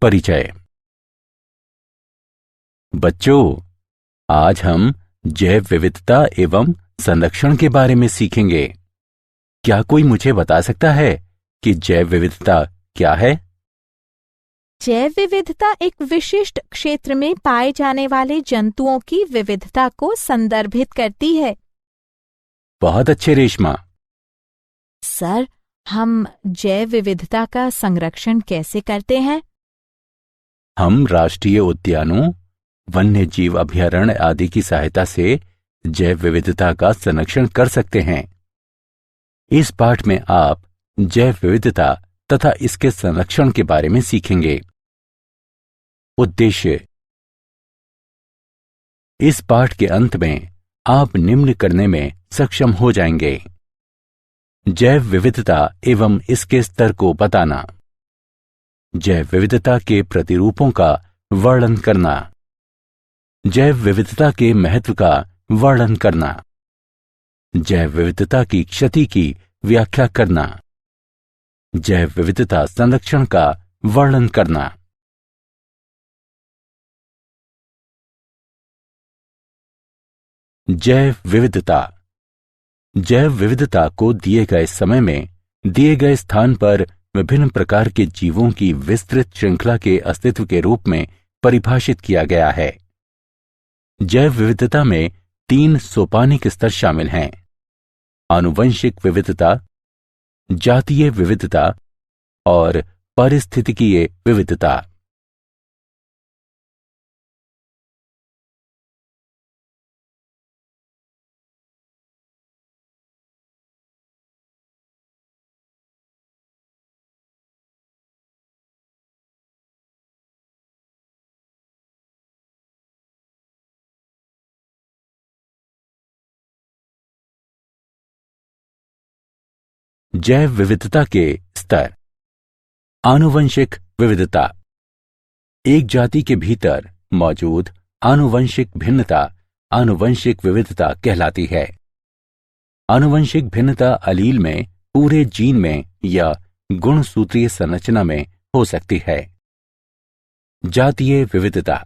परिचय। बच्चों, आज हम जैव विविधता एवं संरक्षण के बारे में सीखेंगे। क्या कोई मुझे बता सकता है कि जैव विविधता क्या है? जैव विविधता एक विशिष्ट क्षेत्र में पाए जाने वाले जंतुओं की विविधता को संदर्भित करती है। बहुत अच्छे रेशमा। सर, हम जैव विविधता का संरक्षण कैसे करते हैं? हम राष्ट्रीय उद्यानों, वन्य जीव अभयारण्य आदि की सहायता से जैव विविधता का संरक्षण कर सकते हैं। इस पाठ में आप जैव विविधता तथा इसके संरक्षण के बारे में सीखेंगे। उद्देश्य: इस पाठ के अंत में आप निम्न करने में सक्षम हो जाएंगे। जैव विविधता एवं इसके स्तर को बताना, जैव विविधता के प्रतिरूपों का वर्णन करना, जैव विविधता के महत्व का वर्णन करना, जैव विविधता की क्षति की व्याख्या करना, जैव विविधता संरक्षण का वर्णन करना। जैव विविधता। जैव विविधता को दिए गए समय में दिए गए स्थान पर विभिन्न प्रकार के जीवों की विस्तृत श्रृंखला के अस्तित्व के रूप में परिभाषित किया गया है। जैव विविधता में 3 सोपानिक स्तर शामिल हैं: आनुवंशिक विविधता, जातीय विविधता और पारिस्थितिकीय विविधता। जैव विविधता के स्तर। आनुवंशिक विविधता। एक जाति के भीतर मौजूद आनुवंशिक भिन्नता आनुवंशिक विविधता कहलाती है। आनुवंशिक भिन्नता अलील में, पूरे जीन में या गुणसूत्रीय संरचना में हो सकती है। जातीय विविधता।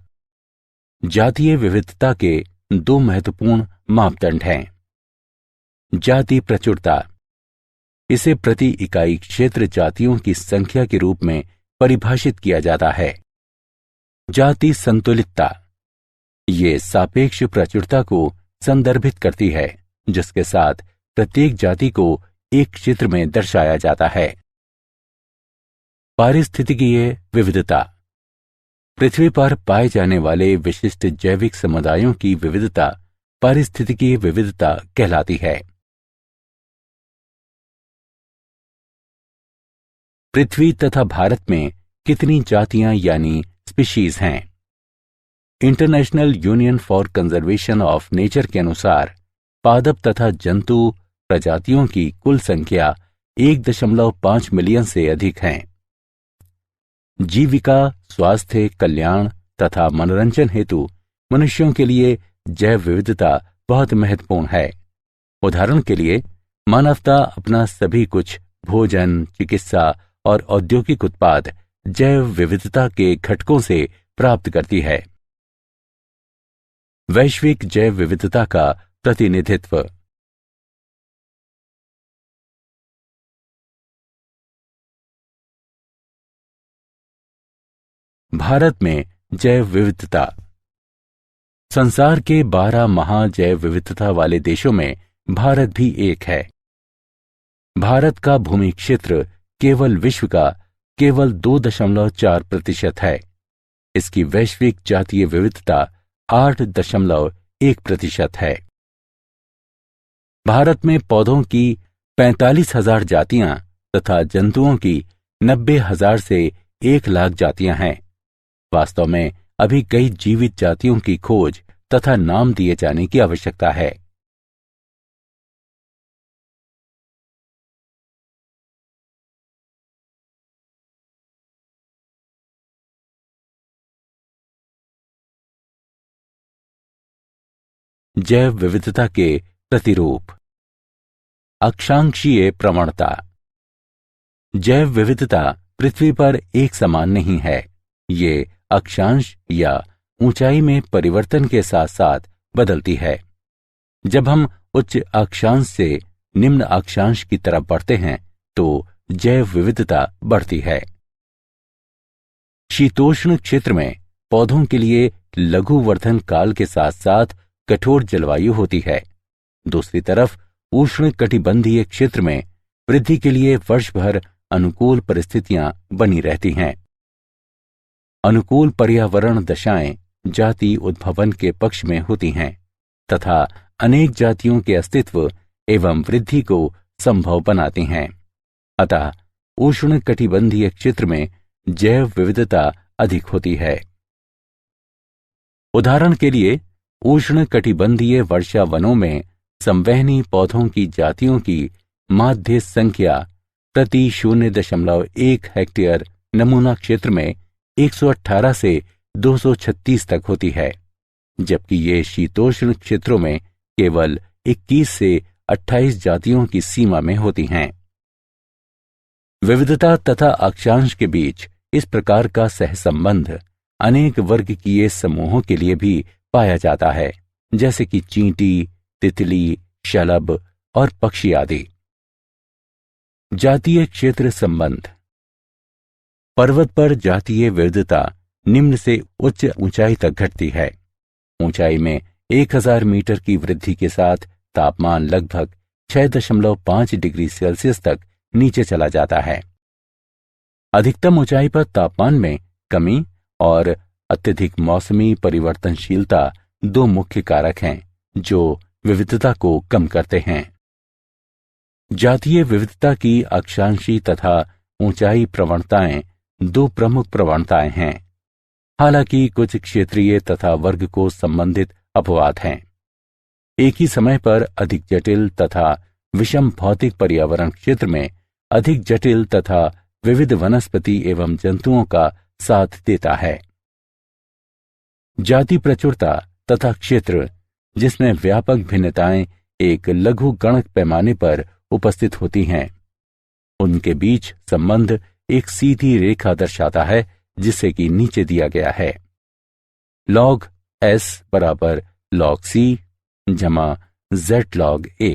जातीय विविधता के 2 महत्वपूर्ण मापदंड हैं: जाति प्रचुरता, इसे प्रति इकाई क्षेत्र जातियों की संख्या के रूप में परिभाषित किया जाता है। जाति संतुलितता, ये सापेक्ष प्रचुरता को संदर्भित करती है, जिसके साथ प्रत्येक जाति को एक क्षेत्र में दर्शाया जाता है। पारिस्थितिकीय विविधता, पृथ्वी पर पाए जाने वाले विशिष्ट जैविक समुदायों की विविधता पारिस्थितिकीय विविधता कहलाती है। पृथ्वी तथा भारत में कितनी जातियां यानी स्पीशीज हैं? International union for conservation of nature के अनुसार पादप तथा जंतु प्रजातियों की कुल संख्या 1.5 मिलियन से अधिक हैं। जीविका, स्वास्थ्य, कल्याण तथा मनोरंजन हेतु मनुष्यों के लिए जैव विविधता बहुत महत्वपूर्ण है। उदाहरण के लिए, मानवता अपना सभी कुछ भोजन, चिकित्सा और औद्योगिक उत्पाद जैव विविधता के घटकों से प्राप्त करती है। वैश्विक जैव विविधता का प्रतिनिधित्व। भारत में जैव विविधता। संसार के 12 महाजैव विविधता वाले देशों में भारत भी एक है। भारत का भूमि क्षेत्र केवल विश्व का केवल 2.4% है। इसकी वैश्विक जातीय विविधता 8.1% है। भारत में पौधों की 45,000 जातियां तथा जंतुओं की 90,000 से 1,00,000 जातियां हैं। वास्तव में अभी कई जीवित जातियों की खोज तथा नाम दिए जाने की आवश्यकता है। जैव विविधता के प्रतिरूप। अक्षांशीय प्रवणता। जैव विविधता पृथ्वी पर एक समान नहीं है। ये अक्षांश या ऊंचाई में परिवर्तन के साथ साथ बदलती है। जब हम उच्च अक्षांश से निम्न अक्षांश की तरफ बढ़ते हैं तो जैव विविधता बढ़ती है। शीतोष्ण क्षेत्र में पौधों के लिए लघु वर्धन काल के साथ साथ कठोर जलवायु होती है। दूसरी तरफ उष्ण कटिबंधीय क्षेत्र में वृद्धि के लिए वर्ष भर अनुकूल परिस्थितियां बनी रहती हैं। अनुकूल पर्यावरण दशाएं जाति उद्भवन के पक्ष में होती हैं तथा अनेक जातियों के अस्तित्व एवं वृद्धि को संभव बनाती हैं। अतः उष्ण कटिबंधीय क्षेत्र में जैव विविधता अधिक होती है। उदाहरण के लिए उष्ण कटिबंधीय वर्षा वनों में संवहनी पौधों की जातियों की माध्य संख्या प्रति 0.1 हेक्टेयर नमूना क्षेत्र में 118 से 236 तक होती है, जबकि ये शीतोष्ण क्षेत्रों में केवल 21 से 28 जातियों की सीमा में होती हैं। विविधता तथा अक्षांश के बीच इस प्रकार का सहसंबंध अनेक वर्गकीय समूहों के लिए भी पाया जाता है, जैसे कि चींटी, तितली, शलभ और पक्षी आदि। जातीय क्षेत्र संबंध। पर्वत पर जातीय विविधता निम्न से उच्च ऊंचाई तक घटती है। ऊंचाई में 1000 मीटर की वृद्धि के साथ तापमान लगभग 6.5 डिग्री सेल्सियस तक नीचे चला जाता है। अधिकतम ऊंचाई पर तापमान में कमी और अत्यधिक मौसमी परिवर्तनशीलता दो मुख्य कारक हैं जो विविधता को कम करते हैं। जातीय विविधता की अक्षांशी तथा ऊंचाई प्रवणताएं दो प्रमुख प्रवणताएं हैं। हालांकि कुछ क्षेत्रीय तथा वर्ग को संबंधित अपवाद हैं। एक ही समय पर अधिक जटिल तथा विषम भौतिक पर्यावरण क्षेत्र में अधिक जटिल तथा विविध वनस्पति एवं जंतुओं का साथ देता है। जाति प्रचुरता तथा क्षेत्र जिसमें व्यापक भिन्नताएं एक लघु गणक पैमाने पर उपस्थित होती हैं, उनके बीच संबंध एक सीधी रेखा दर्शाता है, जिसे कि नीचे दिया गया है। log s बराबर log c जमा z log a।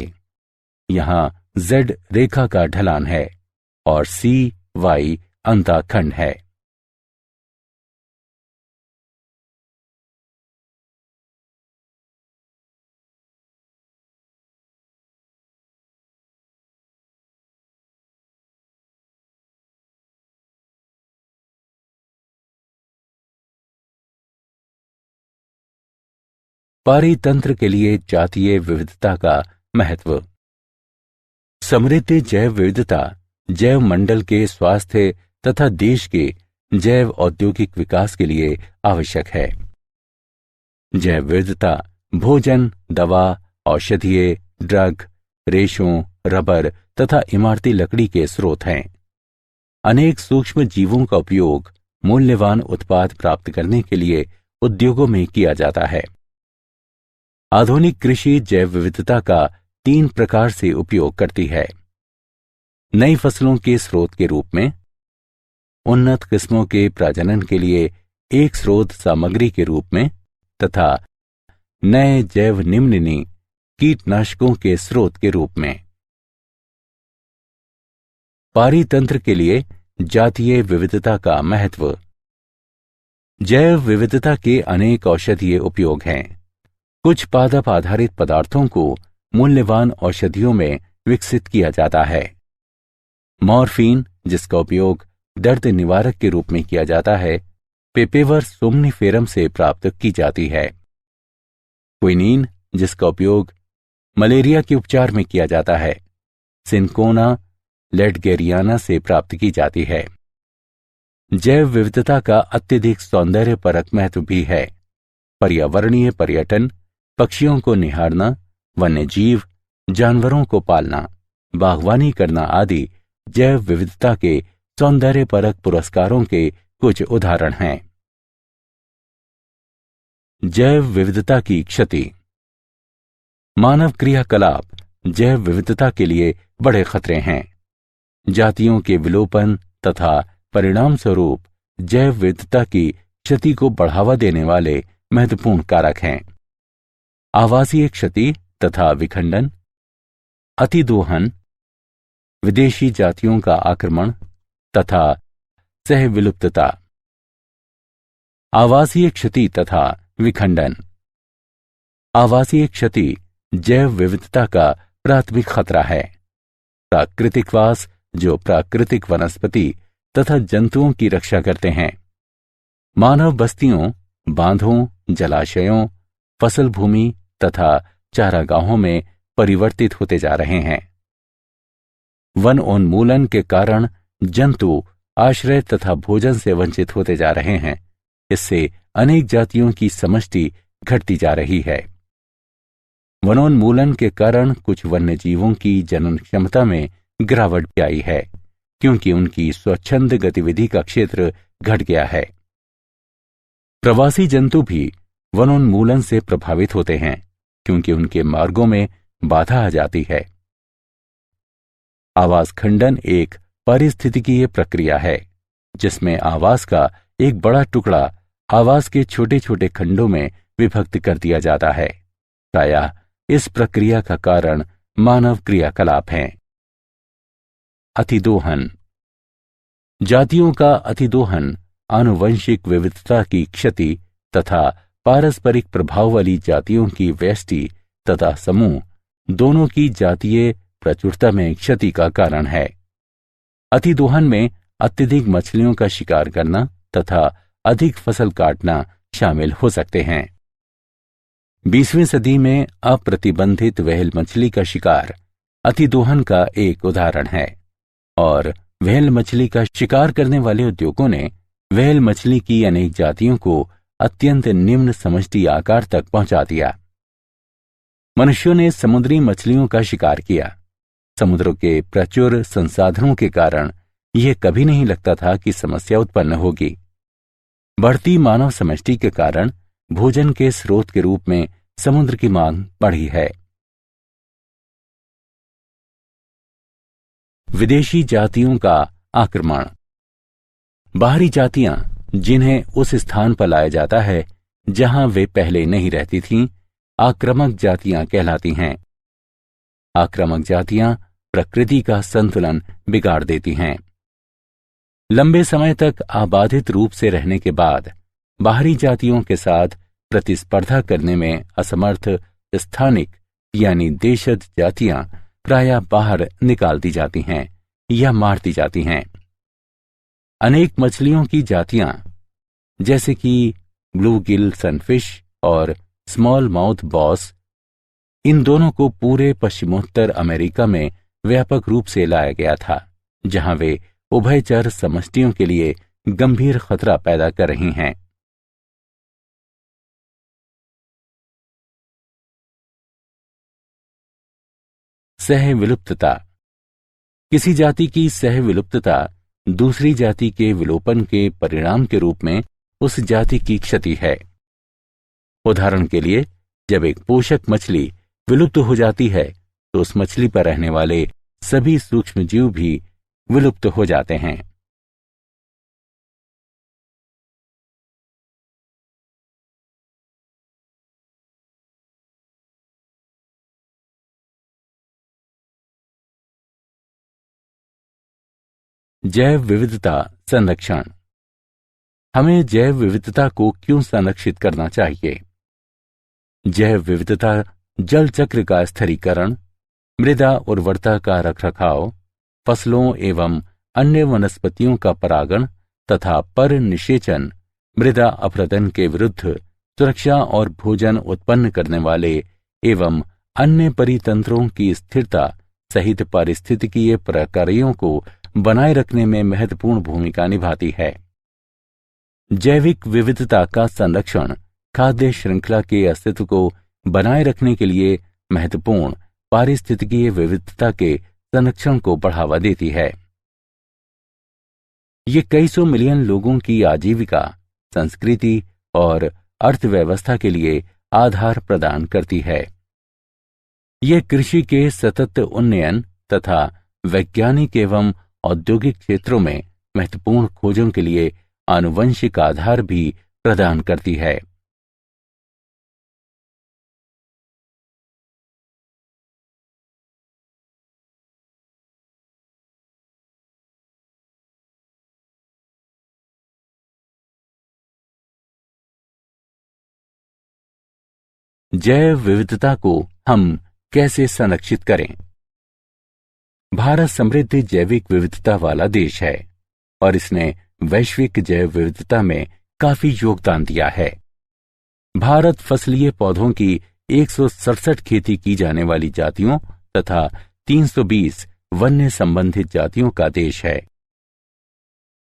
यहां z रेखा का ढलान है और c y अंतःखंड है। पारितंत्र के लिए जातीय विविधता का महत्व। समृद्ध जैव विविधता जैव मंडल के स्वास्थ्य तथा देश के जैव औद्योगिक विकास के लिए आवश्यक है। जैव विविधता भोजन, दवा, औषधीय, ड्रग, रेशों, रबर तथा इमारती लकड़ी के स्रोत हैं। अनेक सूक्ष्म जीवों का उपयोग मूल्यवान उत्पाद प्राप्त करने के लिए उद्योगों में किया जाता है। आधुनिक कृषि जैव विविधता का 3 प्रकार से उपयोग करती है। नई फसलों के स्रोत के रूप में, उन्नत किस्मों के प्रजनन के लिए एक स्रोत सामग्री के रूप में तथा नए जैव निम्ननी कीटनाशकों के स्रोत के रूप में। पारितंत्र के लिए जातीय विविधता का महत्व। जैव विविधता के अनेक औषधीय उपयोग हैं। कुछ पादप आधारित पदार्थों को मूल्यवान औषधियों में विकसित किया जाता है। मॉर्फिन, जिसका उपयोग दर्द निवारक के रूप में किया जाता है, पेपेवर सोमनिफेरम से प्राप्त की जाती है। क्विनीन, जिसका उपयोग मलेरिया के उपचार में किया जाता है, सिनकोना लेडगेरियाना से प्राप्त की जाती है। जैव विविधता का अत्यधिक सौंदर्यपरक महत्व भी है। पर्यावरणीय पर्यटन, पक्षियों को निहारना, वन्यजीव, जानवरों को पालना, बागवानी करना आदि जैव विविधता के सौंदर्यपरक पुरस्कारों के कुछ उदाहरण हैं। जैव विविधता की क्षति। मानव क्रियाकलाप जैव विविधता के लिए बड़े खतरे हैं। जातियों के विलोपन तथा परिणाम स्वरूप जैव विविधता की क्षति को बढ़ावा देने वाले महत्वपूर्ण कारक हैं। आवासीय क्षति तथा विखंडन, अतिदोहन, विदेशी जातियों का आक्रमण तथा सहविलुप्तता। आवासीय क्षति तथा विखंडन। आवासीय क्षति जैव विविधता का प्राथमिक खतरा है। प्राकृतिकवास जो प्राकृतिक वनस्पति तथा जंतुओं की रक्षा करते हैं, मानव बस्तियों, बांधों, जलाशयों, फसल भूमि तथा चारागाहों में परिवर्तित होते जा रहे हैं। वनोन्मूलन के कारण जंतु आश्रय तथा भोजन से वंचित होते जा रहे हैं। इससे अनेक जातियों की समष्टि घटती जा रही है। वनोन्मूलन के कारण कुछ वन्य जीवों की जनन क्षमता में गिरावट भी आई है, क्योंकि उनकी स्वच्छंद गतिविधि का क्षेत्र घट गया है। प्रवासी जंतु भी वनोन्मूलन से प्रभावित होते हैं, क्योंकि उनके मार्गों में बाधा आ जाती है। आवास खंडन एक पारिस्थितिकीय प्रक्रिया है, जिसमें आवास का एक बड़ा टुकड़ा आवास के छोटे छोटे खंडों में विभक्त कर दिया जाता है। प्रायः इस प्रक्रिया का कारण मानव क्रियाकलाप हैं। अतिदोहन। जातियों का अतिदोहन आनुवंशिक विविधता की क्षति तथा पारस्परिक प्रभाव वाली जातियों की व्यष्टि तथा समूह दोनों की जातीय प्रचुरता में क्षति का कारण है। अतिदोहन में अत्यधिक मछलियों का शिकार करना तथा अधिक फसल काटना शामिल हो सकते हैं। 20वीं सदी में अप्रतिबंधित व्हेल मछली का शिकार अतिदोहन का एक उदाहरण है, और व्हेल मछली का शिकार करने वाले उद्योगों ने व्हेल मछली की अनेक जातियों को अत्यंत निम्न समष्टि आकार तक पहुंचा दिया। मनुष्यों ने समुद्री मछलियों का शिकार किया। समुद्रों के प्रचुर संसाधनों के कारण यह कभी नहीं लगता था कि समस्या उत्पन्न होगी। बढ़ती मानव समष्टि के कारण भोजन के स्रोत के रूप में समुद्र की मांग बढ़ी है। विदेशी जातियों का आक्रमण। बाहरी जातियां जिन्हें उस स्थान पर लाया जाता है जहां वे पहले नहीं रहती थीं, आक्रामक जातियां कहलाती हैं। आक्रामक जातियां प्रकृति का संतुलन बिगाड़ देती हैं। लंबे समय तक आबादित रूप से रहने के बाद बाहरी जातियों के साथ प्रतिस्पर्धा करने में असमर्थ स्थानिक यानी देशज जातियां प्रायः बाहर निकाल दी जाती हैं या मार दी जाती हैं। अनेक मछलियों की जातियां जैसे कि ब्लू गिल सनफिश और स्मॉल माउथ बॉस, इन दोनों को पूरे पश्चिमोत्तर अमेरिका में व्यापक रूप से लाया गया था, जहां वे उभयचर समष्टियों के लिए गंभीर खतरा पैदा कर रही हैं। सहविलुप्तता। किसी जाति की सहविलुप्तता दूसरी जाति के विलोपन के परिणाम के रूप में उस जाति की क्षति है। उदाहरण के लिए, जब एक पोषक मछली विलुप्त हो जाती है तो उस मछली पर रहने वाले सभी सूक्ष्मजीव भी विलुप्त हो जाते हैं। जैव विविधता संरक्षण। हमें जैव विविधता को क्यों संरक्षित करना चाहिए? जैव विविधता जल चक्र का स्थिरीकरण, मृदा उर्वरता का रखरखाव, फसलों एवं अन्य वनस्पतियों का परागण तथा पर निषेचन, मृदा अपरदन के विरुद्ध सुरक्षा और भोजन उत्पन्न करने वाले एवं अन्य परितंत्रों की स्थिरता सहित पारिस्थितिकीय प्रक्रियाओं को बनाए रखने में महत्वपूर्ण भूमिका निभाती है। जैविक विविधता का संरक्षण खाद्य श्रृंखला के अस्तित्व को बनाए रखने के लिए महत्वपूर्ण पारिस्थितिकीय विविधता के संरक्षण को बढ़ावा देती है। ये कई सौ मिलियन लोगों की आजीविका, संस्कृति और अर्थव्यवस्था के लिए आधार प्रदान करती है। यह कृषि के सतत उन्नयन तथा वैज्ञानिक एवं औद्योगिक क्षेत्रों में महत्वपूर्ण खोजों के लिए आनुवंशिक आधार भी प्रदान करती है। जैव विविधता को हम कैसे संरक्षित करें? भारत समृद्ध जैविक विविधता वाला देश है और इसने वैश्विक जैव विविधता में काफी योगदान दिया है। भारत फसलीय पौधों की 167 खेती की जाने वाली जातियों तथा 320 वन्य संबंधित जातियों का देश है।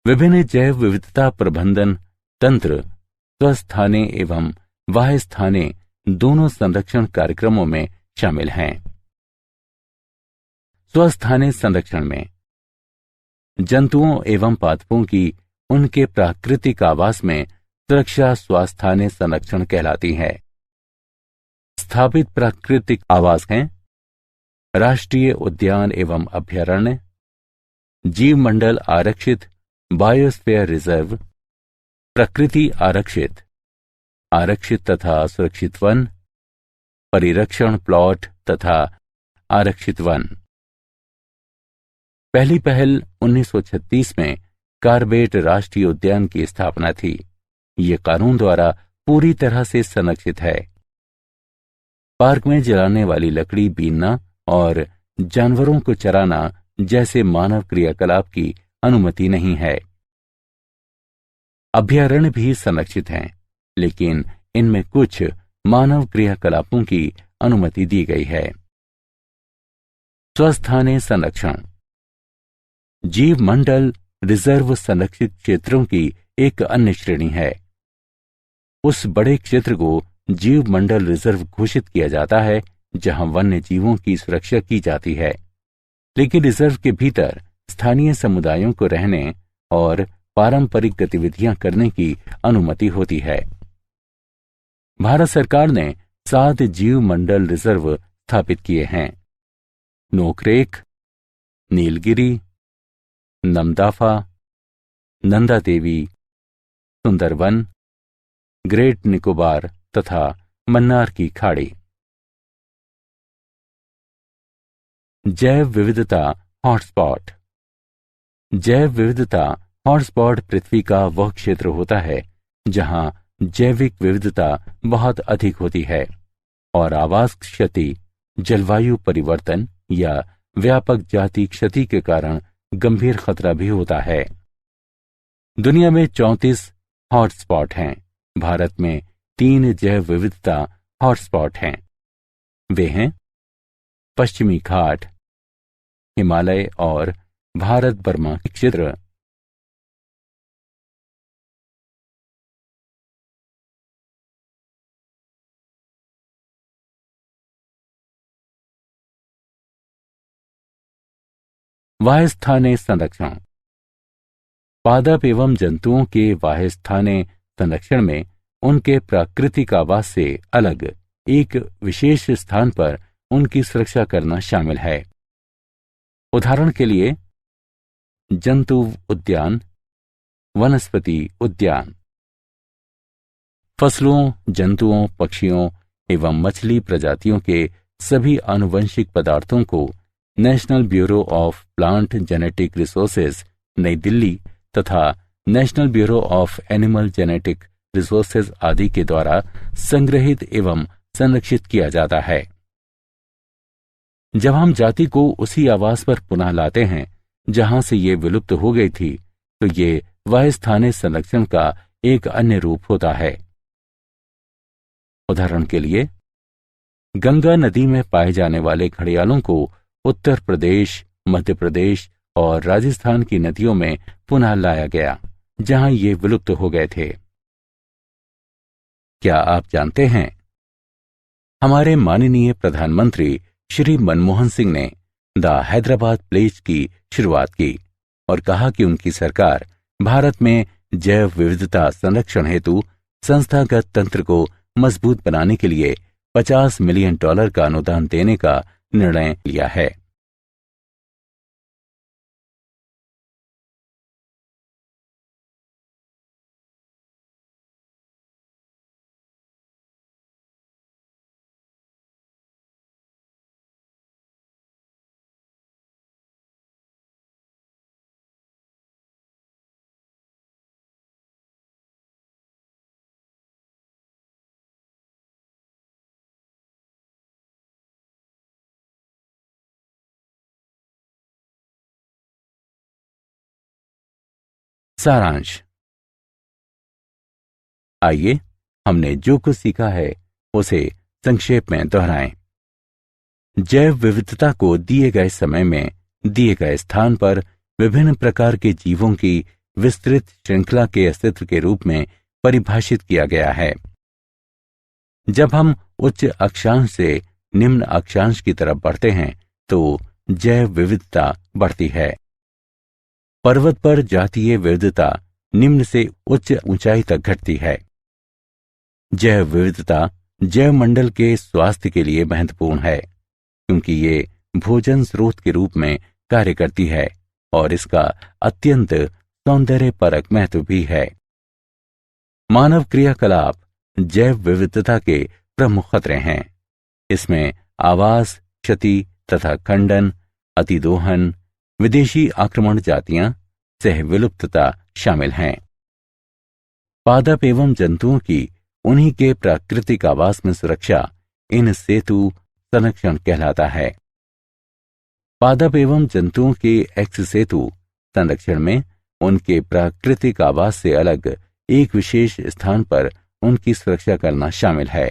विभिन्न जैव विविधता प्रबंधन तंत्र स्वस्थाने एवं बाह्य स्थाने दोनों संरक्षण कार्यक्रमों में शामिल हैं। स्वस्थाने संरक्षण में जंतुओं एवं पादपों की उनके प्राकृतिक आवास में सुरक्षा स्वास्थाने संरक्षण कहलाती है। स्थापित प्राकृतिक आवास हैं राष्ट्रीय उद्यान एवं अभयारण्य, जीव मंडल आरक्षित बायोस्फीयर रिजर्व, प्रकृति आरक्षित तथा सुरक्षित वन, परिरक्षण प्लॉट तथा आरक्षित वन। पहली पहल 1936 में कार्बेट राष्ट्रीय उद्यान की स्थापना थी। ये कानून द्वारा पूरी तरह से संरक्षित है। पार्क में जलाने वाली लकड़ी बीनना और जानवरों को चराना जैसे मानव क्रियाकलाप की अनुमति नहीं है। अभयारण्य भी संरक्षित हैं, लेकिन इनमें कुछ मानव क्रियाकलापों की अनुमति दी गई है। स्वस्थाने संरक्षण जीव मंडल रिजर्व संरक्षित क्षेत्रों की एक अन्य श्रेणी है। उस बड़े क्षेत्र को जीव मंडल रिजर्व घोषित किया जाता है जहां वन्य जीवों की सुरक्षा की जाती है, लेकिन रिजर्व के भीतर स्थानीय समुदायों को रहने और पारंपरिक गतिविधियां करने की अनुमति होती है। भारत सरकार ने 7 जीव मंडल रिजर्व स्थापित किए हैं। नोकरेक, नीलगिरी, नमदाफा, नंदा देवी, सुंदरवन, ग्रेट निकोबार तथा मन्नार की खाड़ी। जैव विविधता हॉटस्पॉट जैव विविधता हॉटस्पॉट पृथ्वी का वह क्षेत्र होता है जहां जैविक विविधता बहुत अधिक होती है और आवास क्षति, जलवायु परिवर्तन या व्यापक जाति क्षति के कारण गंभीर खतरा भी होता है। दुनिया में 34 हॉटस्पॉट हैं। भारत में 3 जैव विविधता हॉटस्पॉट हैं। वे हैं पश्चिमी घाट, हिमालय और भारत बर्मा क्षेत्र। वाह्यस्थाने संरक्षण पादप एवं जंतुओं के वाह्यस्थाने संरक्षण में उनके प्राकृतिक आवास से अलग एक विशेष स्थान पर उनकी सुरक्षा करना शामिल है। उदाहरण के लिए जंतु उद्यान, वनस्पति उद्यान। फसलों, जंतुओं, पक्षियों एवं मछली प्रजातियों के सभी आनुवंशिक पदार्थों को national bureau of plant genetic resources नई दिल्ली तथा national bureau of animal genetic resources आदि के द्वारा संग्रहित एवं संरक्षित किया जाता है। जब हम जाति को उसी आवास पर पुनः लाते हैं जहां से ये विलुप्त हो गई थी, तो ये वाह्यस्थाने संरक्षण का एक अन्य रूप होता है। उदाहरण के लिए गंगा नदी में पाए जाने वाले घड़ियालों को उत्तर प्रदेश, मध्य प्रदेश और राजस्थान की नदियों में पुनः लाया गया जहां ये विलुप्त हो गए थे। क्या आप जानते हैं, हमारे माननीय प्रधानमंत्री श्री मनमोहन सिंह ने द हैदराबाद प्लेज की शुरुआत की और कहा कि उनकी सरकार भारत में जैव विविधता संरक्षण हेतु संस्थागत तंत्र को मजबूत बनाने के लिए $50 मिलियन का अनुदान देने का निर्णय लिया है। सारांश। आइए हमने जो कुछ सीखा है उसे संक्षेप में दोहराएं। जैव विविधता को दिए गए समय में दिए गए स्थान पर विभिन्न प्रकार के जीवों की विस्तृत श्रृंखला के अस्तित्व के रूप में परिभाषित किया गया है। जब हम उच्च अक्षांश से निम्न अक्षांश की तरफ बढ़ते हैं तो जैव विविधता बढ़ती है। पर्वत पर जातीय विविधता निम्न से उच्च ऊंचाई तक घटती है। जैव विविधता जैव मंडल के स्वास्थ्य के लिए महत्वपूर्ण है, क्योंकि ये भोजन स्रोत के रूप में कार्य करती है और इसका अत्यंत सौंदर्यपरक महत्व भी है। मानव क्रियाकलाप जैव विविधता के प्रमुख खतरे हैं। इसमें आवास क्षति तथा खंडन, अतिदोहन, विदेशी आक्रमण जातियां, सह विलुप्तता शामिल हैं। पादप एवं जंतुओं की उन्हीं के प्राकृतिक आवास में सुरक्षा इन सेतु संरक्षण कहलाता है। पादप एवं जंतुओं के एक्स सेतु संरक्षण में उनके प्राकृतिक आवास से अलग एक विशेष स्थान पर उनकी सुरक्षा करना शामिल है।